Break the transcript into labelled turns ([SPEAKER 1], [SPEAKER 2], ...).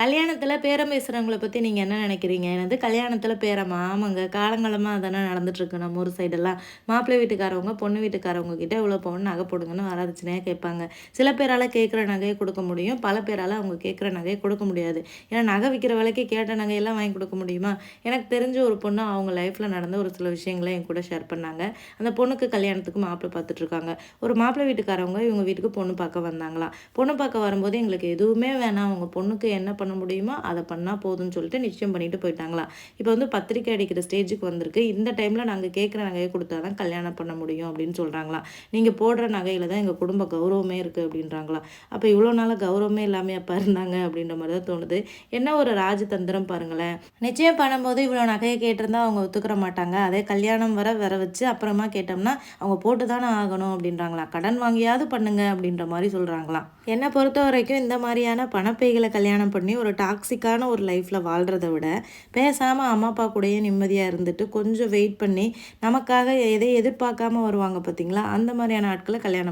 [SPEAKER 1] கல்யாணத்தில பேரம் பேசுறவங்கள பத்தி நீங்க என்ன நினைக்கிறீங்க? என்னது கல்யாணத்தில பேரமா? ஆமாங்க. காலங்காலமா அதானே நடந்துட்டுருக்கு நம்ம ஊர் சைடெல்லாம். மாப்பிள்ளை வீட்டுக்காரவங்க, பொண்ணு வீட்டுக்காரவங்க கிட்ட இவ்வளோ பவுன் நகை போடுங்கன்னு வரதட்சணையா கேட்பாங்க. சில பேரால கேட்குற நகைய குடுக்க முடியும். பல பேரால அவங்க கேட்குற நகைய குடுக்க முடியாது. ஏன்னா நகை விக்கிற விலைக்கு கேட்ட நகையெல்லாம் வாங்கி குடுக்க முடியுமா? எனக்கு தெரிஞ்ச ஒரு பொண்ணு அவங்க லைஃப்ல நடந்த ஒரு சில விஷயங்கள என் கூட ஷேர் பண்ணாங்க. அந்த பொண்ணுக்கு கல்யாணத்துக்கு மாப்பிள்ளை பார்த்துட்டுருக்காங்க. ஒரு மாப்பிள்ளை வீட்டுக்காரவங்க இவங்க வீட்டுக்கு பொண்ணு பார்க்க வந்தாங்களாம். பொண்ணு பார்க்க வரும்போது எங்களுக்கு எதுவுமே வேணாம். உங்க பொண்ணுக்கு என்ன பண்ண முடியுமோ அத பண்ணா போதும்ன்னு சொல்லிட்டு நிச்சயம் பண்ணிட்டு போயிட்டாங்களாம். இப்ப வந்து பத்திரிக்கை அடிக்கிற ஸ்டேஜுக்கு வந்திருக்கு. இந்த டைம்ல நாங்க கேட்குற நகைய குடுத்தா தான் கல்யாணம் பண்ண முடியும் அப்படின்னு சொல்றாங்களாம். நீங்க போடுற நகையில தான் எங்க குடும்ப கௌரவமே இருக்கு அப்படின்றாங்களாம். அப்ப இவ்வளோ நாளா கௌரவமே இல்லாமயாப்பா இருந்தாங்க அப்படின்ற மாரி தான் தோணுது. என்ன ஒரு ராஜதந்திரம் பாருங்களேன். நிச்சயம் பண்ணும்போது இவ்வளோ நகைய கேட்டிருந்தா அவங்க ஒத்துக்கிற மாட்டாங்க. அதே கல்யாணம் வர வச்சு அப்புறமா கேட்டோம்னா, அவங்க போட்டு தானே ஆகணும் அப்படின்றாங்களாம். கடன் வாங்கியாவது பண்ணுங்க அப்படின்ற மாரி சொல்றாங்களாம். என்ன பொறுத்தவரைக்கும் இந்த மாரியான பணப்பேய்கள கல்யாணம் பண்ணி ஒரு டாக்ஸிக்கான ஒரு லைஃப்ல வாழ்றத விட, பேசாம அம்மா, அப்பா கூடயே நிம்மதியா இருந்துட்டு, கொஞ்சம் வெயிட் பண்ணி, நமக்காக எதை எதிர்பார்க்காம வருவாங்க பார்த்தீங்களா? அந்த மாரியான ஆட்கள கல்யாணம்